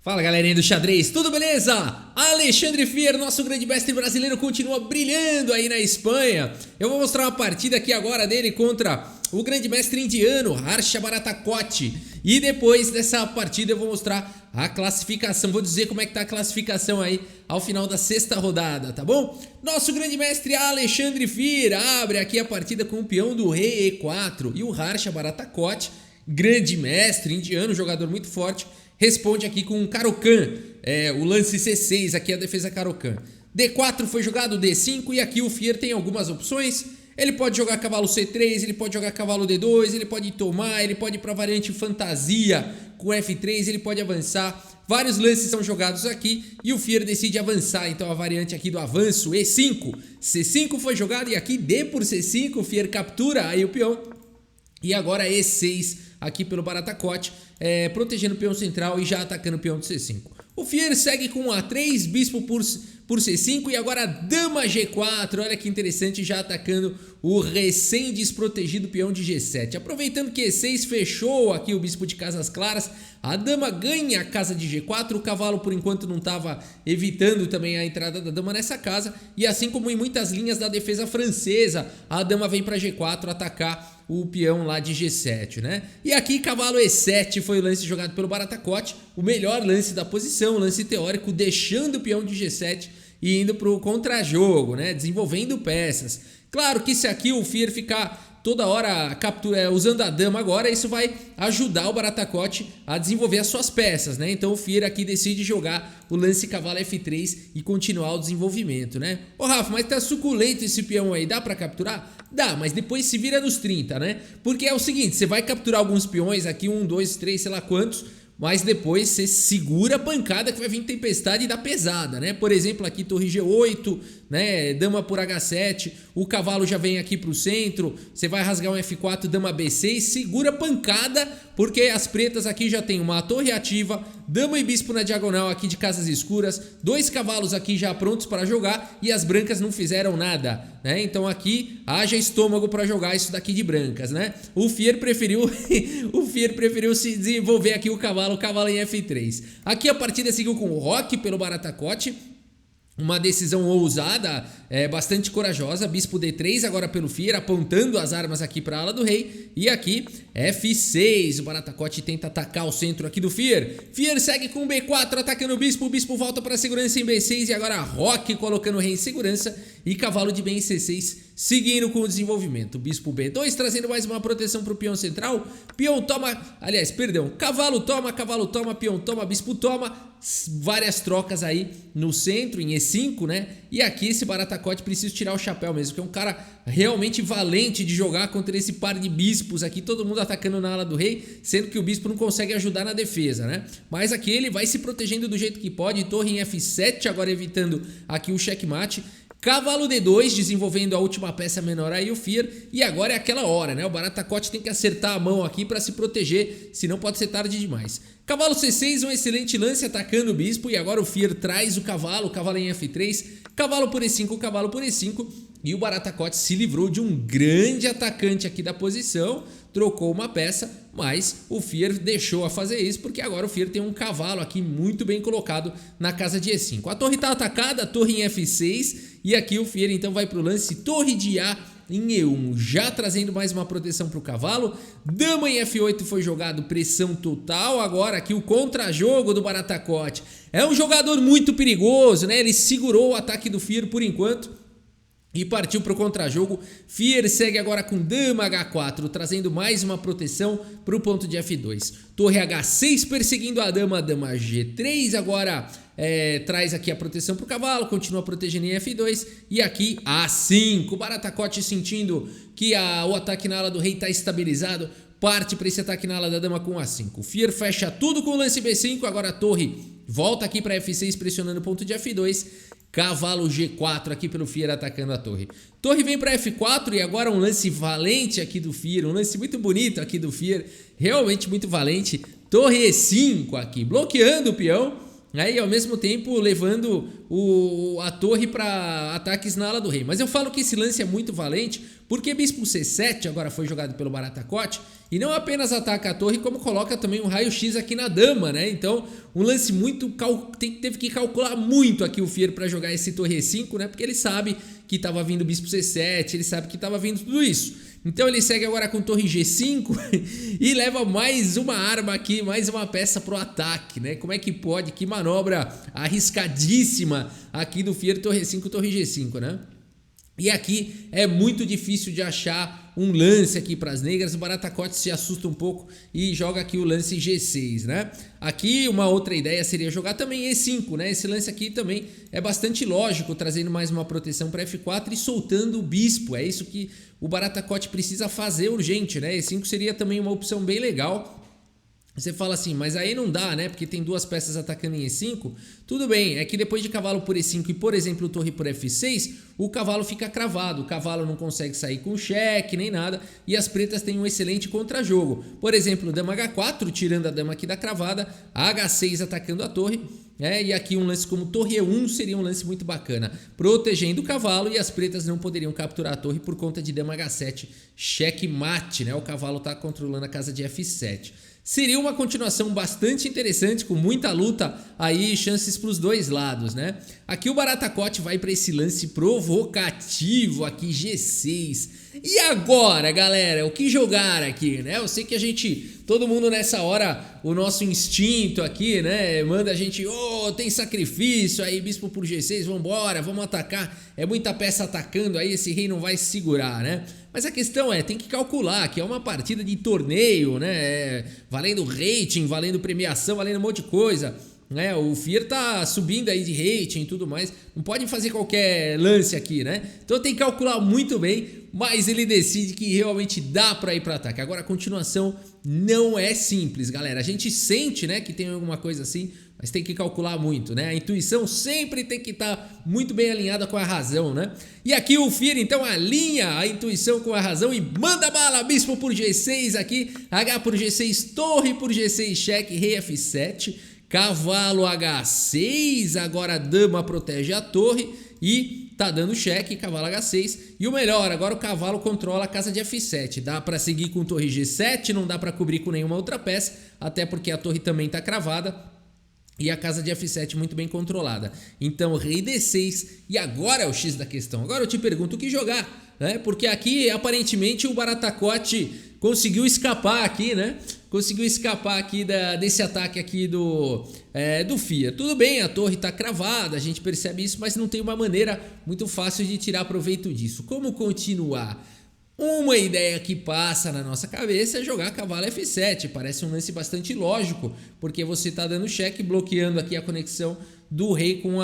Fala galerinha do xadrez, tudo beleza? Alexandre Fier, nosso grande mestre brasileiro, continua brilhando aí na Espanha. Eu vou mostrar uma partida aqui agora dele contra o grande mestre indiano, Harsha Bharatha-Koty. E depois dessa partida eu vou mostrar a classificação, vou dizer como é que tá a classificação aí ao final da sexta rodada, tá bom? Nosso grande mestre Alexandre Fier abre aqui a partida com o peão do rei E4 e o Harsha Bharatha-Koty, grande mestre indiano, jogador muito forte, responde aqui com o Caro-Kann, o lance C6, aqui a defesa Caro-Kann. D4 foi jogado, D5, e aqui o Fier tem algumas opções. Ele pode jogar cavalo C3, ele pode jogar cavalo D2, ele pode tomar, ele pode ir para a variante fantasia com F3, ele pode avançar. Vários lances são jogados aqui e o Fier decide avançar, então a variante aqui do avanço E5. C5 foi jogado e aqui D por C5, o Fier captura aí o peão. E agora E6 aqui pelo Bharatha-Koty, protegendo o peão central e já atacando o peão do C5. O Fier segue com A3, bispo por C5 e agora dama G4, olha que interessante, já atacando o recém-desprotegido peão de G7. Aproveitando que E6 fechou aqui o bispo de casas claras, a dama ganha a casa de G4, o cavalo por enquanto não estava evitando também a entrada da dama nessa casa, e assim como em muitas linhas da defesa francesa, a dama vem para G4 atacar o peão lá de G7, né? E aqui cavalo E7 foi o lance jogado pelo Bharatha-Koty, o melhor lance da posição, o lance teórico, deixando o peão de G7 e indo para o contrajogo, né? Desenvolvendo peças. Claro que se aqui o Fier ficar toda hora usando a dama agora, isso vai ajudar o Bharatha-Koty a desenvolver as suas peças, né? Então o Fier aqui decide jogar o lance cavalo F3 e continuar o desenvolvimento, né? Ô Rafa, mas tá suculento esse peão aí, dá pra capturar? Dá, mas depois se vira nos 30, né? Porque é o seguinte, você vai capturar alguns peões aqui, 1, 2, 3, sei lá quantos, mas depois você segura a pancada que vai vir tempestade e dá pesada, né? Por exemplo, aqui torre G8, né? Dama por H7, o cavalo já vem aqui pro centro, você vai rasgar um F4, dama B6, segura a pancada, porque as pretas aqui já tem uma torre ativa, dama e bispo na diagonal aqui de casas escuras, 2 cavalos aqui já prontos para jogar e as brancas não fizeram nada, né? Então aqui haja estômago para jogar isso daqui de brancas, né? O Fier preferiu se desenvolver aqui o cavalo em F3. Aqui a partida seguiu com o roque pelo Bharatha-Koty. Uma decisão ousada, bastante corajosa, bispo D3 agora pelo Fier, apontando as armas aqui para a ala do rei. E aqui F6, o Bharatha-Koty tenta atacar o centro aqui do Fier. Fier segue com B4 atacando o bispo volta para a segurança em B6 e agora roque colocando o rei em segurança e cavalo de bem em C6 seguindo com o desenvolvimento. Bispo B2 trazendo mais uma proteção para o peão central, peão toma, cavalo toma, peão toma, bispo toma, várias trocas aí no centro em E5, né? E aqui esse Bharatha-Koty precisa tirar o chapéu mesmo, que é um cara realmente valente de jogar contra esse par de bispos aqui, todo mundo atacando na ala do rei, sendo que o bispo não consegue ajudar na defesa, né? Mas aqui ele vai se protegendo do jeito que pode, torre em F7 agora evitando aqui o checkmate. Cavalo D2, desenvolvendo a última peça menor aí o Fier, e agora é aquela hora, né? O Bharatha-Koty tem que acertar a mão aqui para se proteger, senão pode ser tarde demais. Cavalo C6, um excelente lance atacando o bispo, e agora o Fier traz o cavalo em F3, cavalo por E5, e o Bharatha-Koty se livrou de um grande atacante aqui da posição, trocou uma peça, mas o Fier deixou a fazer isso, porque agora o Fier tem um cavalo aqui muito bem colocado na casa de E5. A torre está atacada, a torre em F6, e aqui o Fier então vai para o lance torre de A em E1, já trazendo mais uma proteção para o cavalo. Dama em F8 foi jogado, pressão total. Agora aqui o contra-jogo do Bharatha-Koty. É um jogador muito perigoso, né? Ele segurou o ataque do Fier por enquanto e partiu para o contra-jogo. Fier segue agora com dama H4, trazendo mais uma proteção para o ponto de F2. Torre H6 perseguindo a dama G3 agora traz aqui a proteção para o cavalo, continua protegendo em F2. E aqui A5, o Bharatha-Koty sentindo que o ataque na ala do rei está estabilizado, parte para esse ataque na ala da dama com A5. O Fier fecha tudo com o lance B5, agora a torre volta aqui para F6 pressionando o ponto de F2. Cavalo G4 aqui pelo Fier atacando a torre. Torre vem para F4 e agora um lance valente aqui do Fier, um lance muito bonito aqui do Fier, realmente muito valente. Torre E5 aqui, bloqueando o peão. né? E ao mesmo tempo levando a torre para ataques na ala do rei. Mas eu falo que esse lance é muito valente porque bispo C7 agora foi jogado pelo Baratacote e não apenas ataca a torre, como coloca também um raio-x aqui na dama, né? Então, um lance muito... Teve que calcular muito aqui o Fier para jogar esse torre E5, né? Porque ele sabe que estava vindo bispo C7, ele sabe que estava vindo tudo isso. Então ele segue agora com torre G5 e leva mais uma arma aqui, mais uma peça pro ataque, né? Como é que pode? Que manobra arriscadíssima aqui do Fier, torre 5, torre G5, né? E aqui é muito difícil de achar um lance aqui para as negras. O Baratacote se assusta um pouco e joga aqui o lance G6, né? Aqui uma outra ideia seria jogar também E5, né? Esse lance aqui também é bastante lógico, trazendo mais uma proteção para F4 e soltando o bispo. É isso que o Baratacote precisa fazer urgente, né? E5 seria também uma opção bem legal. Você fala assim, mas aí não dá, né? Porque tem duas peças atacando em E5. Tudo bem, é que depois de cavalo por E5 e, por exemplo, torre por F6, o cavalo fica cravado. O cavalo não consegue sair com cheque nem nada e as pretas têm um excelente contra-jogo. Por exemplo, dama H4, tirando a dama aqui da cravada, H6 atacando a torre. E aqui um lance como torre E1 seria um lance muito bacana, protegendo o cavalo e as pretas não poderiam capturar a torre por conta de dama H7, cheque mate, né? O cavalo está controlando a casa de F7. Seria uma continuação bastante interessante, com muita luta aí, chances para os dois lados, né? Aqui o Baratacote vai para esse lance provocativo aqui, G6. E agora, galera, o que jogar aqui, né? Eu sei que todo mundo nessa hora, o nosso instinto aqui, né? Manda a gente, tem sacrifício aí, bispo por G6, vambora, vamos atacar. É muita peça atacando aí, esse rei não vai se segurar, né? Mas a questão tem que calcular que é uma partida de torneio, né? Valendo rating, valendo premiação, valendo um monte de coisa, né? O Fier tá subindo aí de rating e tudo mais. Não pode fazer qualquer lance aqui, né? Então tem que calcular muito bem, mas ele decide que realmente dá para ir para ataque. Agora a continuação não é simples, galera. A gente sente, né, que tem alguma coisa assim, mas tem que calcular muito, né? A intuição sempre tem que estar muito bem alinhada com a razão, né? E aqui o Fier, então, alinha a intuição com a razão e manda bala, bispo por G6 aqui, H por G6, torre por G6, cheque, rei F7, cavalo H6, agora a dama protege a torre e tá dando cheque, cavalo H6. E o melhor, agora o cavalo controla a casa de F7. Dá para seguir com torre G7, não dá para cobrir com nenhuma outra peça, até porque a torre também tá cravada. E a casa de F7 muito bem controlada. Então rei D6 e agora é o X da questão. Agora eu te pergunto o que jogar, né? Porque aqui aparentemente o Baratacote conseguiu escapar aqui, né? Conseguiu escapar aqui desse ataque aqui do Fier. Tudo bem, a torre está cravada, a gente percebe isso, mas não tem uma maneira muito fácil de tirar proveito disso. Como continuar? Uma ideia que passa na nossa cabeça é jogar cavalo F7, parece um lance bastante lógico, porque você está dando cheque, bloqueando aqui a conexão do rei com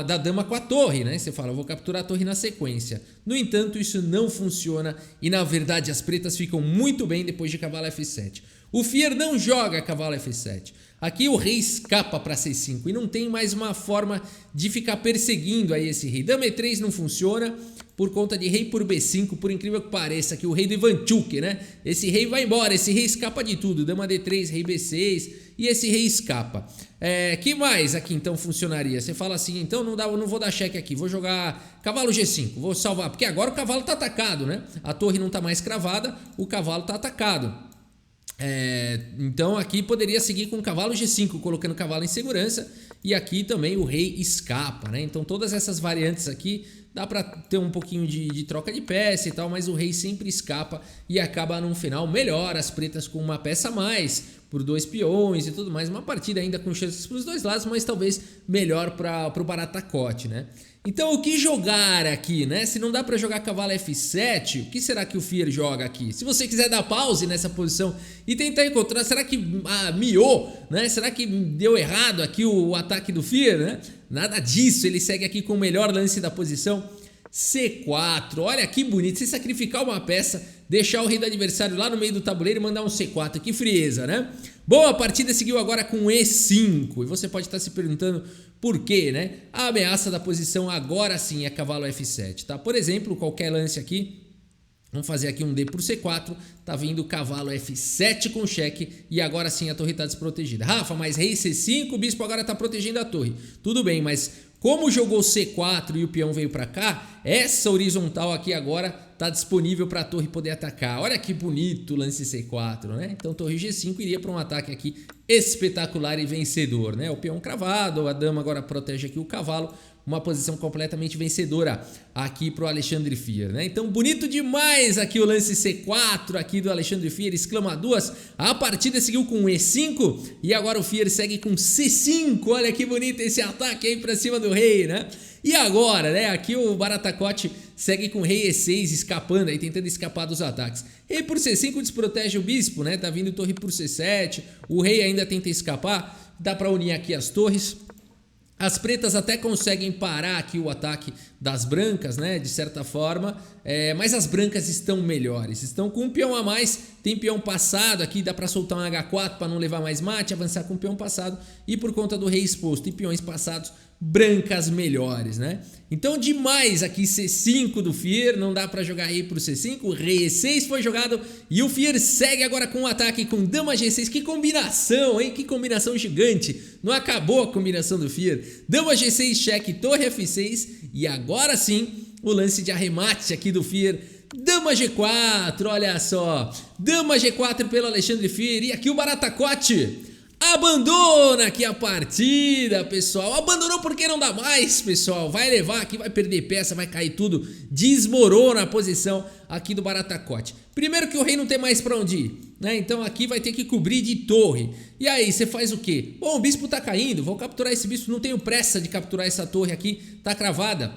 da dama com a torre, né? Você fala, eu vou capturar a torre na sequência. No entanto, isso não funciona e na verdade as pretas ficam muito bem depois de cavalo F7. O Fier não joga cavalo F7. Aqui o rei escapa para C5 e não tem mais uma forma de ficar perseguindo aí esse rei. Dama E3 não funciona por conta de rei por B5, por incrível que pareça, aqui o rei do Ivanchuk, né? Esse rei vai embora, esse rei escapa de tudo. Dama D3, rei B6 e esse rei escapa. Que mais aqui então funcionaria? Você fala assim, então não vou dar cheque aqui, vou jogar cavalo G5, vou salvar, porque agora o cavalo tá atacado, né? A torre não tá mais cravada, o cavalo tá atacado. Então aqui poderia seguir com o cavalo G5, colocando o cavalo em segurança, e aqui também o rei escapa, né? Então todas essas variantes aqui dá para ter um pouquinho de troca de peça e tal, mas o rei sempre escapa e acaba num final melhor, as pretas com uma peça a mais, por 2 peões e tudo mais, uma partida ainda com chances para os dois lados, mas talvez melhor para o Baratacote, né? Então o que jogar aqui, né? Se não dá para jogar cavalo F7, o que será que o Fier joga aqui? Se você quiser dar pause nessa posição e tentar encontrar, será que miou, né? Será que deu errado aqui o ataque do Fier, né? Nada disso, ele segue aqui com o melhor lance da posição, C4, olha que bonito, você sacrificar uma peça, deixar o rei do adversário lá no meio do tabuleiro e mandar um C4, que frieza, né? Bom, a partida seguiu agora com E5 e você pode estar se perguntando por quê, né? A ameaça da posição agora sim é cavalo F7, tá? Por exemplo, qualquer lance aqui, Vamos fazer aqui um D por C4, tá vindo o cavalo F7 com cheque e agora sim a torre tá desprotegida. Rafa, mas rei C5, o bispo agora tá protegendo a torre. Tudo bem, mas como jogou C4 e o peão veio pra cá, essa horizontal aqui agora tá disponível para a torre poder atacar. Olha que bonito o lance C4, né? Então torre G5 iria para um ataque aqui espetacular e vencedor, né? O peão cravado, a dama agora protege aqui o cavalo. Uma posição completamente vencedora aqui pro Alexandre Fier, né? Então bonito demais aqui o lance C4 aqui do Alexandre Fier, exclama duas. A partida seguiu com E5 e agora o Fier segue com C5. Olha que bonito esse ataque aí pra cima do rei, né? E agora, né? Aqui o Baratacote segue com rei E6 escapando aí, tentando escapar dos ataques. Rei por C5 desprotege o bispo, né? Tá vindo torre por C7. O rei ainda tenta escapar. Dá pra unir aqui as torres. As pretas até conseguem parar aqui o ataque das brancas, né, de certa forma, mas as brancas estão melhores, estão com um peão a mais, tem peão passado aqui, dá para soltar um H4 para não levar mais mate, avançar com o peão passado e por conta do rei exposto e peões passados, brancas melhores, né? Então demais aqui C5 do Fier, não dá para jogar rei pro C5, rei E6 foi jogado e o Fier segue agora com o ataque com dama G6, que combinação, hein? Que combinação gigante, não acabou a combinação do Fier, dama G6 cheque, torre F6 e agora sim o lance de arremate aqui do Fier, dama G4, olha só, dama G4 pelo Alexandre Fier e aqui o Baratacote abandona aqui a partida, pessoal. Abandonou porque não dá mais, pessoal. Vai levar aqui, vai perder peça, vai cair tudo. Desmorona a posição aqui do Baratacote. Primeiro que o rei não tem mais pra onde ir, né? Então aqui vai ter que cobrir de torre. E aí, você faz o quê? Bom, o bispo tá caindo. Vou capturar esse bispo. Não tenho pressa de capturar essa torre aqui. Tá cravada.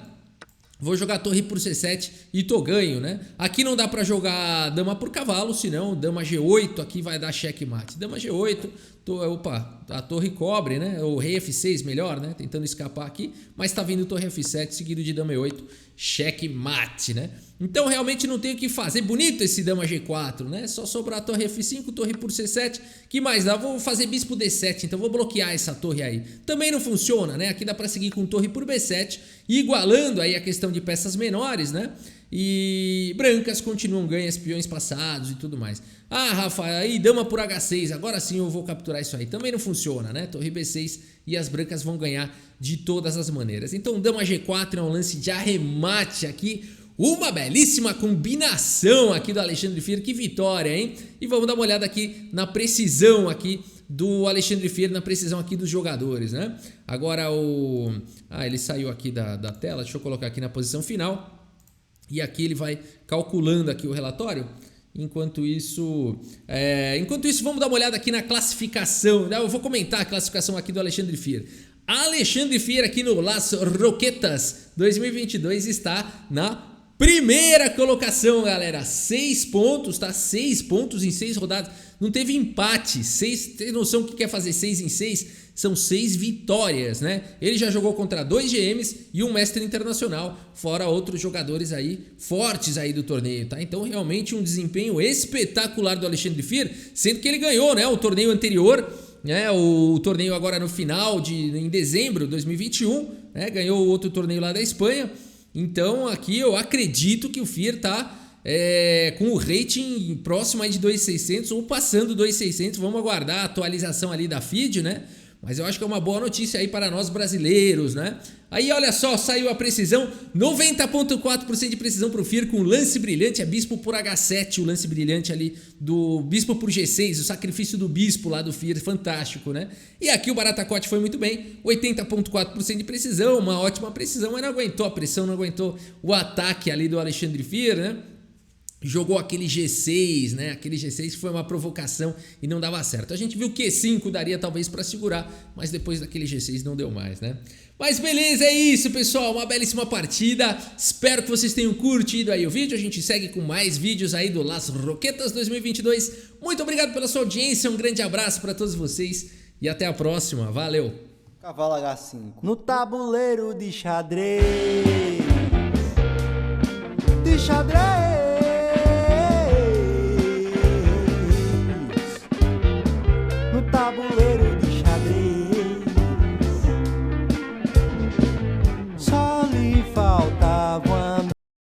Vou jogar torre por C7 e tô ganho, né? Aqui não dá pra jogar dama por cavalo, senão dama G8 aqui vai dar checkmate. Dama G8, opa, a torre cobre, né? O rei F6 melhor, né? Tentando escapar aqui, mas tá vindo torre F7 seguido de dama E8, checkmate, né? Então realmente não tem o que fazer. Bonito esse dama G4, né? Só sobrar torre F5, torre por C7. Que mais dá? Vou fazer bispo D7, então vou bloquear essa torre aí. Também não funciona, né? Aqui dá pra seguir com torre por B7, igualando aí a questão de peças menores, né? E brancas continuam ganhas, peões passados e tudo mais. Ah, Rafa, aí dama por H6, agora sim eu vou capturar isso aí. Também não funciona, né? Torre B6 e as brancas vão ganhar de todas as maneiras. Então dama G4 é um lance de arremate aqui. Uma belíssima combinação aqui do Alexandre Fier, que vitória, hein? E vamos dar uma olhada aqui na precisão aqui do Alexandre Fier, na precisão aqui dos jogadores, né? Agora o... Ah, ele saiu aqui da tela, deixa eu colocar aqui na posição final. E aqui ele vai calculando aqui o relatório. Enquanto isso, vamos dar uma olhada aqui na classificação. Eu vou comentar a classificação aqui do Alexandre Fier. Alexandre Fier aqui no Las Roquetas 2022 está na primeira colocação, galera. 6 pontos, tá? 6 pontos em 6 rodadas. Não teve empate. Tem noção do que quer fazer 6 em 6? São 6 vitórias, né? Ele já jogou contra 2 GMs e um mestre internacional, fora outros jogadores aí fortes aí do torneio, tá? Então realmente um desempenho espetacular do Alexandre Fier, sendo que ele ganhou, né, o torneio anterior, né, o torneio agora no final em dezembro de 2021, né, ganhou outro torneio lá da Espanha. Então aqui eu acredito que o Fier tá com o rating próximo aí de 2.600 ou passando 2.600. Vamos aguardar a atualização ali da feed, né? Mas eu acho que é uma boa notícia aí para nós brasileiros, né? Aí olha só, saiu a precisão, 90.4% de precisão para o Fier com lance brilhante, é bispo por H7, o lance brilhante ali do bispo por G6, o sacrifício do bispo lá do Fier, fantástico, né? E aqui o Baratacote foi muito bem, 80.4% de precisão, uma ótima precisão, mas não aguentou a pressão, não aguentou o ataque ali do Alexandre Fier, né? Jogou aquele G6, né? Aquele G6 foi uma provocação e não dava certo. A gente viu que Q5 daria talvez para segurar, mas depois daquele G6 não deu mais, né? Mas beleza, é isso, pessoal. Uma belíssima partida. Espero que vocês tenham curtido aí o vídeo. A gente segue com mais vídeos aí do Las Roquetas 2022. Muito obrigado pela sua audiência. Um grande abraço para todos vocês e até a próxima. Valeu! Cavalo H5 no tabuleiro de xadrez. De xadrez.